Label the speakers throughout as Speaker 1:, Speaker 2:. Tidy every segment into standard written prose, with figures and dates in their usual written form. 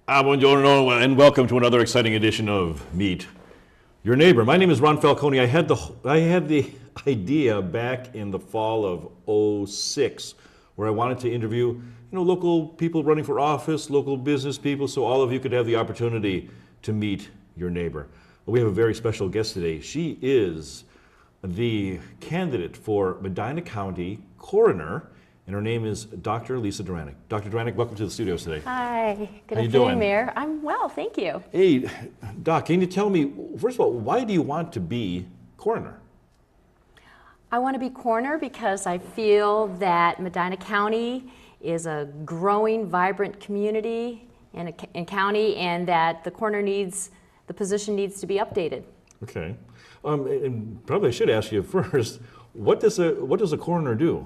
Speaker 1: Buongiorno, and welcome to another exciting edition of Meet Your Neighbor. My name is Ron Falconi. I had the idea back in the fall of '06, where I wanted to interview, local people running for office, local business people, so all of you could have the opportunity to meet your neighbor. We have a very special guest today. She is the candidate for Medina County Coroner, and her name is Dr. Lisa Deranek. Dr. Deranek, welcome to the studios today.
Speaker 2: Hi, good
Speaker 1: How you
Speaker 2: afternoon,
Speaker 1: doing?
Speaker 2: Mayor. I'm well, thank you.
Speaker 1: Hey, Doc, can you tell me, first of all, why do you want to be coroner?
Speaker 2: I want to be coroner because I feel that Medina County is a growing, vibrant community and county, and that the position needs to be updated.
Speaker 1: Okay, and probably I should ask you first, what does a coroner do?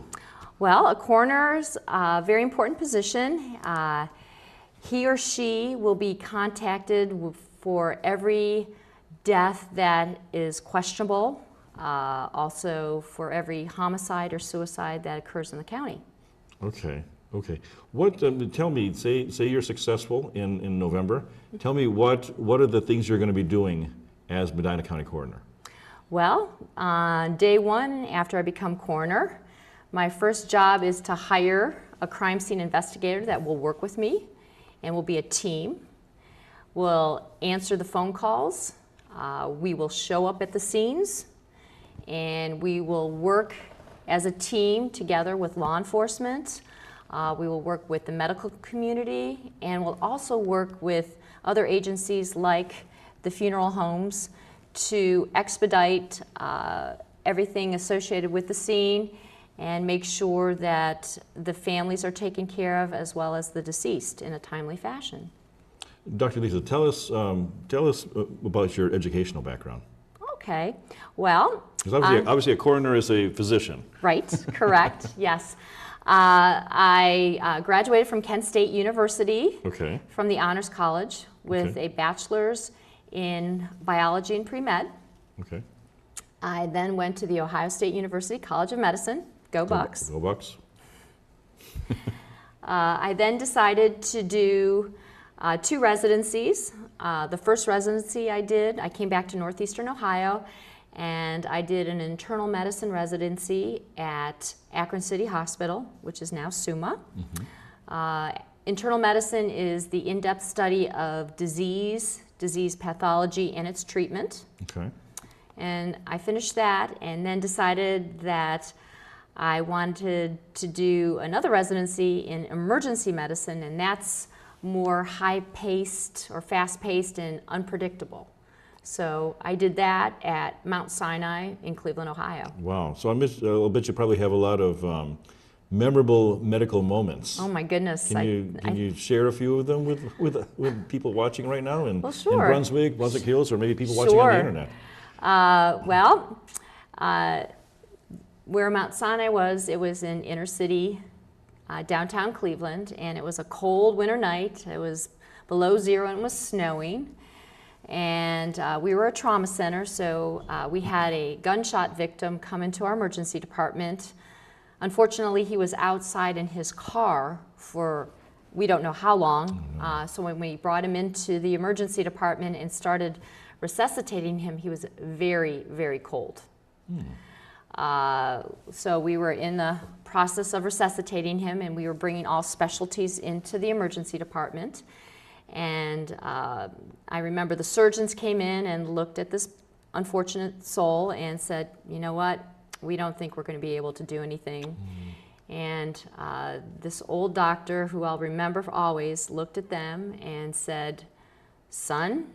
Speaker 2: Well, a coroner's a very important position. He or she will be contacted for every death that is questionable, also for every homicide or suicide that occurs in the county.
Speaker 1: Okay. What? Tell me. Say you're successful in November. Tell me what are the things you're going to be doing as Medina County Coroner?
Speaker 2: Well, on day one after I become coroner, my first job is to hire a crime scene investigator that will work with me, and we'll be a team. We'll answer the phone calls. We will show up at the scenes, and we will work as a team together with law enforcement. We will work with the medical community, and we'll also work with other agencies like the funeral homes to expedite everything associated with the scene and make sure that the families are taken care of as well as the deceased in a timely fashion.
Speaker 1: Dr. Lisa, tell us about your educational background.
Speaker 2: Okay, well.
Speaker 1: Because obviously a coroner is a physician.
Speaker 2: Right, correct, yes. I graduated from Kent State University from the Honors College with a bachelor's in biology and pre-med.
Speaker 1: Okay.
Speaker 2: I then went to the Ohio State University College of Medicine. Go Bucks.
Speaker 1: Go Bucks.
Speaker 2: I then decided to do 2 residencies. The first residency I came back to Northeastern Ohio, and I did an internal medicine residency at Akron City Hospital, which is now SUMA. Internal medicine is the in-depth study of disease pathology, and its treatment. Okay. And I finished that and then decided that I wanted to do another residency in emergency medicine, and that's more high-paced or fast-paced and unpredictable. So I did that at Mount Sinai in Cleveland, Ohio.
Speaker 1: Wow. So I'll bet you probably have a lot of memorable medical moments.
Speaker 2: Oh my goodness.
Speaker 1: Can you share a few of them with people watching right now in Brunswick Hills, or maybe people watching on the internet?
Speaker 2: Where Mount Sinai was, it was in inner city, downtown Cleveland, and it was a cold winter night. It was below 0 and it was snowing. And we were a trauma center, so we had a gunshot victim come into our emergency department. Unfortunately, he was outside in his car for we don't know how long. So when we brought him into the emergency department and started resuscitating him, he was very, very cold. So we were in the process of resuscitating him, and we were bringing all specialties into the emergency department. And I remember the surgeons came in and looked at this unfortunate soul and said, you know what, we don't think we're going to be able to do anything. And this old doctor, who I'll remember for always, looked at them and said, son,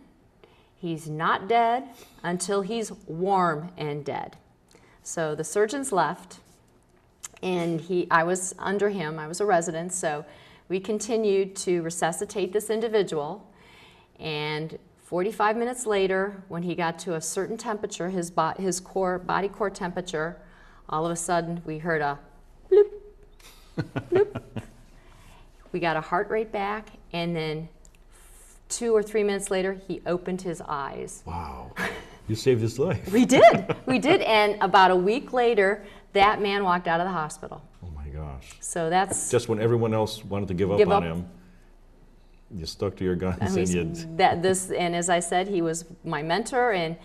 Speaker 2: he's not dead until he's warm and dead. So the surgeons left, and I was under him. I was a resident, so we continued to resuscitate this individual. And 45 minutes later, when he got to a certain temperature, his body core temperature, all of a sudden we heard a bloop, bloop. We got a heart rate back, and then 2 or 3 minutes later, he opened his eyes.
Speaker 1: Wow. You saved his life.
Speaker 2: We did, and about a week later, that man walked out of the hospital.
Speaker 1: Oh my gosh.
Speaker 2: So that's...
Speaker 1: Just when everyone else wanted to give up on him, You stuck to your guns
Speaker 2: And
Speaker 1: and
Speaker 2: and as I said, he was my mentor, and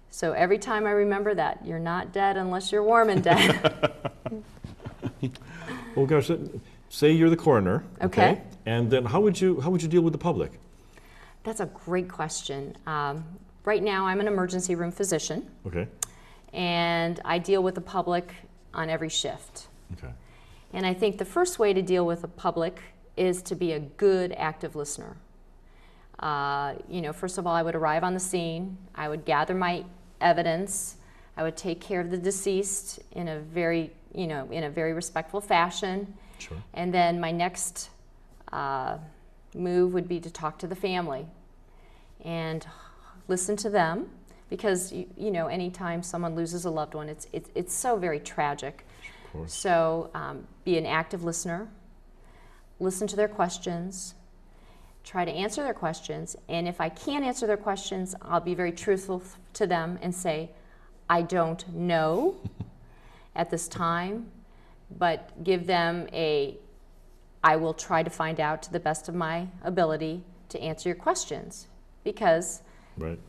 Speaker 2: so every time I remember that, you're not dead unless you're warm and dead.
Speaker 1: Well, gosh, say you're the coroner,
Speaker 2: Okay.
Speaker 1: and then how would you deal with the public?
Speaker 2: That's a great question. Right now, I'm an emergency room physician,
Speaker 1: Okay.
Speaker 2: and I deal with the public on every shift.
Speaker 1: Okay.
Speaker 2: And I think the first way to deal with the public is to be a good, active listener. First of all, I would arrive on the scene. I would gather my evidence. I would take care of the deceased in a very respectful fashion.
Speaker 1: Sure.
Speaker 2: And then my next move would be to talk to the family and listen to them, because anytime someone loses a loved one, it's so very tragic.
Speaker 1: Of course.
Speaker 2: So be an active listener, listen to their questions, try to answer their questions, and if I can't answer their questions, I'll be very truthful to them and say, I don't know at this time, but give them I will try to find out to the best of my ability to answer your questions, because
Speaker 1: Right.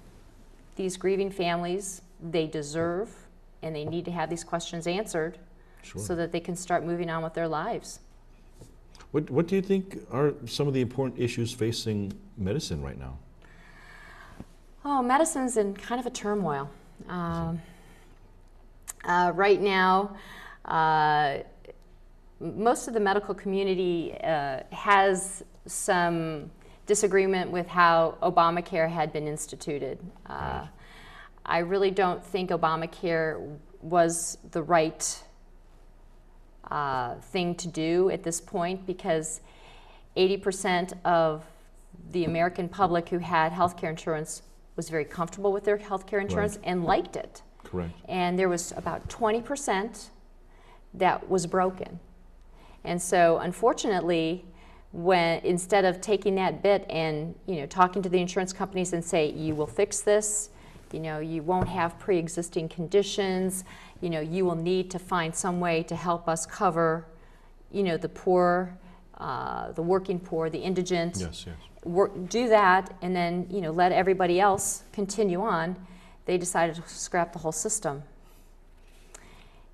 Speaker 2: these grieving families, they deserve and they need to have these questions answered.
Speaker 1: Sure.
Speaker 2: So that they can start moving on with their lives.
Speaker 1: What do you think are some of the important issues facing medicine right now?
Speaker 2: Oh, medicine's in kind of a turmoil. Right now, most of the medical community has some disagreement with how Obamacare had been instituted.
Speaker 1: Right.
Speaker 2: I really don't think Obamacare was the right thing to do at this point, because 80% of the American public who had health care insurance was very comfortable with their health care insurance
Speaker 1: Right.
Speaker 2: and liked it.
Speaker 1: Correct.
Speaker 2: And there was about 20% that was broken. And so unfortunately, when instead of taking that bit and talking to the insurance companies and say, you will fix this, you won't have pre-existing conditions, you will need to find some way to help us cover, the poor, the working poor, the indigent.
Speaker 1: Yes, yes.
Speaker 2: Do that, and then, let everybody else continue on. They decided to scrap the whole system.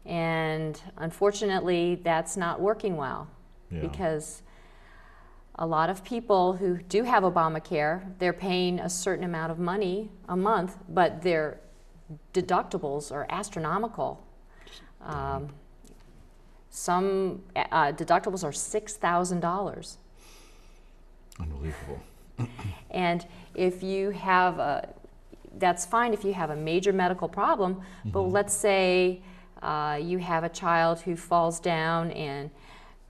Speaker 2: And unfortunately, that's not working well,
Speaker 1: Yeah.
Speaker 2: because a lot of people who do have Obamacare, they're paying a certain amount of money a month, but their deductibles are astronomical. Some deductibles are $6,000.
Speaker 1: Unbelievable.
Speaker 2: And if you have that's fine if you have a major medical problem, but let's say you have a child who falls down and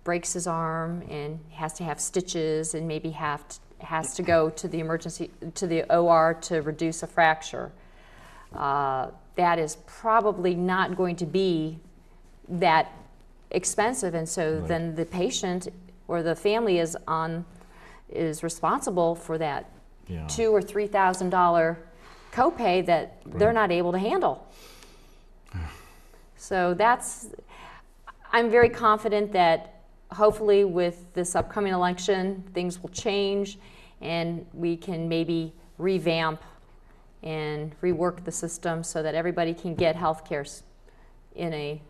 Speaker 2: breaks his arm and has to have stitches and maybe has to go to the OR to reduce a fracture. That is probably not going to be that expensive, and so
Speaker 1: Right.
Speaker 2: then the patient or the family is responsible for that
Speaker 1: Yeah.
Speaker 2: $2,000 or $3,000 copay that they're not able to handle. So I'm very confident that hopefully with this upcoming election, things will change and we can maybe revamp and rework the system so that everybody can get health care in a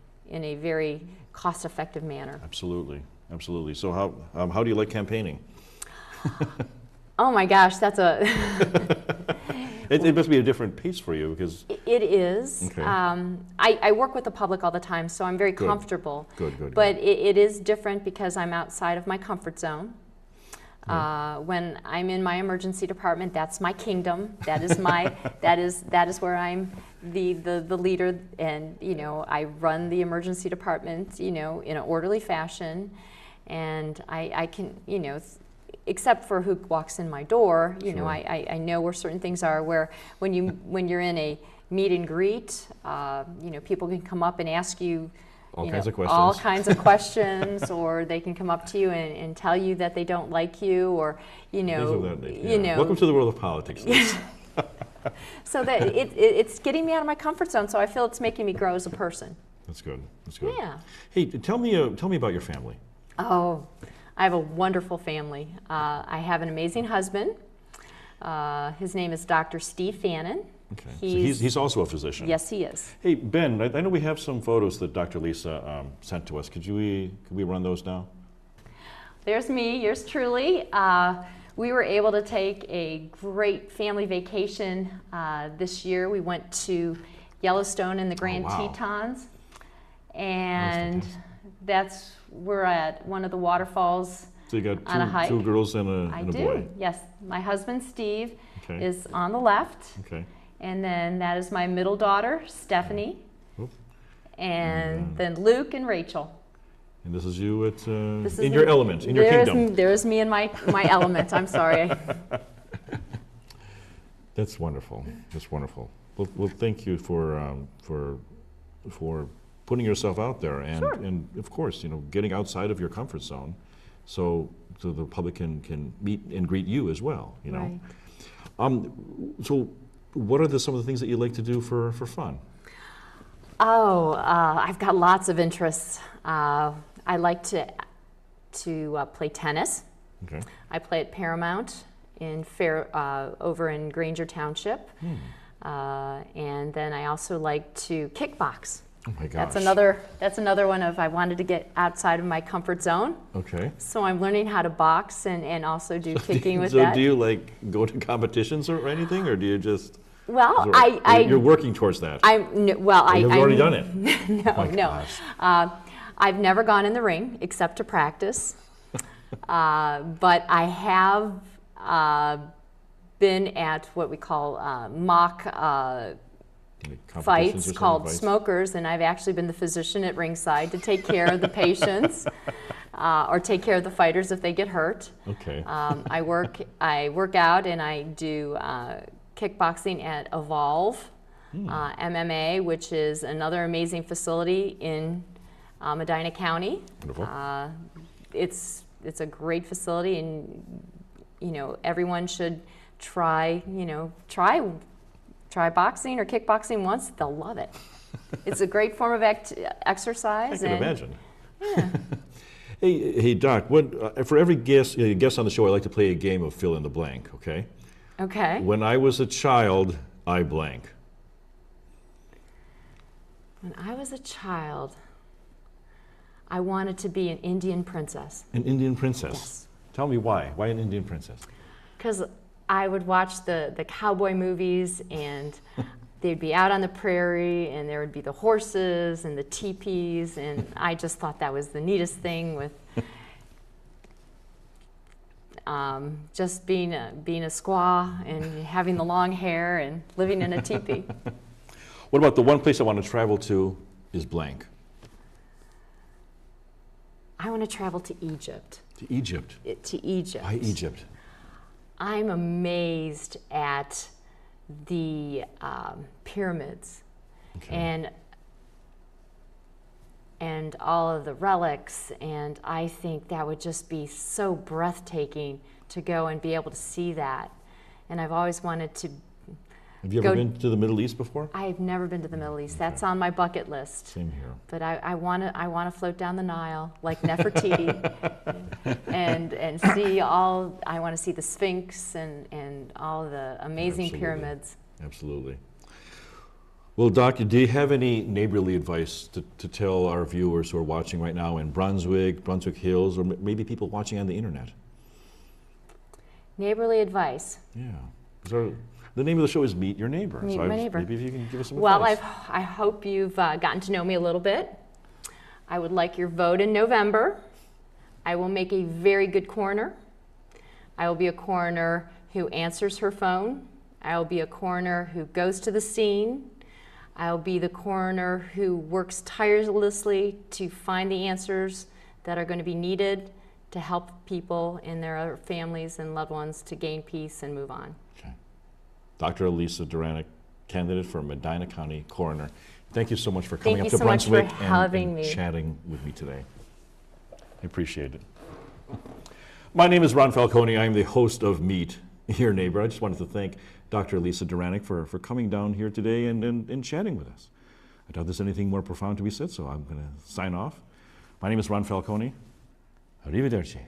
Speaker 2: very cost-effective manner.
Speaker 1: Absolutely. Absolutely. So how do you like campaigning?
Speaker 2: Oh my gosh, that's
Speaker 1: It must be a different pace for you because
Speaker 2: It is.
Speaker 1: Okay.
Speaker 2: I work with the public all the time, so I'm very
Speaker 1: Good.
Speaker 2: comfortable.
Speaker 1: Good.
Speaker 2: But it is different because I'm outside of my comfort zone. When I'm in my emergency department, that's my kingdom. That is that is where I'm the leader, and I run the emergency department in an orderly fashion, and I can except for who walks in my door,
Speaker 1: Sure.
Speaker 2: I know where certain things are. Where when you're in a meet and greet, people can come up and ask you
Speaker 1: all kinds of questions.
Speaker 2: all kinds of questions, or they can come up to you and tell you that they don't like you, or
Speaker 1: Things of that nature. Welcome to the world of politics. Liz.
Speaker 2: So that it's getting me out of my comfort zone. So I feel it's making me grow as a person.
Speaker 1: That's good. That's good.
Speaker 2: Yeah.
Speaker 1: Hey, tell me about your family.
Speaker 2: Oh, I have a wonderful family. I have an amazing husband. His name is Dr. Steve Fannin.
Speaker 1: Okay. He's also a physician.
Speaker 2: Yes, he is.
Speaker 1: Hey, Ben, I know we have some photos that Dr. Lisa sent to us. Could we run those now?
Speaker 2: There's me, yours truly. We were able to take a great family vacation this year. We went to Yellowstone and the Grand
Speaker 1: wow.
Speaker 2: Tetons, and we're at one of the waterfalls.
Speaker 1: So you got
Speaker 2: on a hike.
Speaker 1: two girls and a
Speaker 2: I
Speaker 1: boy.
Speaker 2: do, yes. My husband, Steve,
Speaker 1: Okay.
Speaker 2: is on the left,
Speaker 1: Okay.
Speaker 2: and then that is my middle daughter, Stephanie,
Speaker 1: Oop.
Speaker 2: and then Luke and Rachel.
Speaker 1: And this is you at
Speaker 2: This is
Speaker 1: in your element, in your kingdom.
Speaker 2: There's me in my element. I'm sorry.
Speaker 1: That's wonderful. That's wonderful. Well, thank you for putting yourself out there, and
Speaker 2: Sure.
Speaker 1: and of course, getting outside of your comfort zone, so the public can meet and greet you as well.
Speaker 2: Right.
Speaker 1: So, what are some of the things that you like to do for fun?
Speaker 2: Oh, I've got lots of interests. I like to play tennis.
Speaker 1: Okay.
Speaker 2: I play at Paramount over in Granger Township, and then I also like to kickbox.
Speaker 1: Oh my gosh.
Speaker 2: That's another one of I wanted to get outside of my comfort zone.
Speaker 1: Okay.
Speaker 2: So I'm learning how to box and also do kicking with
Speaker 1: so
Speaker 2: that.
Speaker 1: do you go to competitions or anything, or do you just?
Speaker 2: Well,
Speaker 1: You're working towards that.
Speaker 2: You've
Speaker 1: already done it.
Speaker 2: No. I've never gone in the ring except to practice, but I have been at what we call mock fights called smokers, and I've actually been the physician at ringside to take care of the patients or take care of the fighters if they get hurt.
Speaker 1: Okay.
Speaker 2: I work out and I do kickboxing at Evolve MMA, which is another amazing facility in Medina County.
Speaker 1: Wonderful.
Speaker 2: It's a great facility, and everyone should try boxing or kickboxing once. They'll love it. It's a great form of exercise.
Speaker 1: I can imagine.
Speaker 2: Yeah.
Speaker 1: Hey, Doc. For every guest on the show, I like to play a game of fill in the blank. Okay.
Speaker 2: Okay.
Speaker 1: When I was a child, I blank.
Speaker 2: When I was a child, I wanted to be an Indian princess.
Speaker 1: An Indian princess?
Speaker 2: Yes.
Speaker 1: Tell me why. Why an Indian princess?
Speaker 2: Because I would watch the cowboy movies, and they'd be out on the prairie, and there would be the horses and the teepees, and I just thought that was the neatest thing with just being a squaw and having the long hair and living in a teepee.
Speaker 1: What about the one place I want to travel to is blank?
Speaker 2: I want to travel to Egypt.
Speaker 1: To Egypt?
Speaker 2: To Egypt.
Speaker 1: Why Egypt?
Speaker 2: I'm amazed at the pyramids and all of the relics, and I think that would just be so breathtaking to go and be able to see that. And I've always wanted to.
Speaker 1: Have you ever been to the Middle East before?
Speaker 2: I've never been to the Middle East. That's on my bucket list.
Speaker 1: Same here.
Speaker 2: But I want to float down the Nile like Nefertiti and see all. I want to see the Sphinx and all the amazing
Speaker 1: Absolutely.
Speaker 2: pyramids.
Speaker 1: Absolutely. Well, Doctor, do you have any neighborly advice to tell our viewers who are watching right now in Brunswick Hills, or maybe people watching on the internet?
Speaker 2: Neighborly advice.
Speaker 1: Yeah. So the name of the show is Meet Your Neighbor.
Speaker 2: Meet My Neighbor.
Speaker 1: Maybe if you can give us some
Speaker 2: Well,
Speaker 1: advice.
Speaker 2: I hope you've gotten to know me a little bit. I would like your vote in November. I will make a very good coroner. I will be a coroner who answers her phone. I will be a coroner who goes to the scene. I'll be the coroner who works tirelessly to find the answers that are going to be needed to help people and their families and loved ones to gain peace and move on.
Speaker 1: Okay. Dr. Lisa Deranek, candidate for Medina County Coroner. Thank you so much for coming up to Brunswick and chatting with me today. I appreciate it. My name is Ron Falconi. I am the host of Meet Your Neighbor. I just wanted to thank Dr. Lisa Deranek for coming down here today and chatting with us. I doubt there's anything more profound to be said, so I'm going to sign off. My name is Ron Falconi. Arrivederci.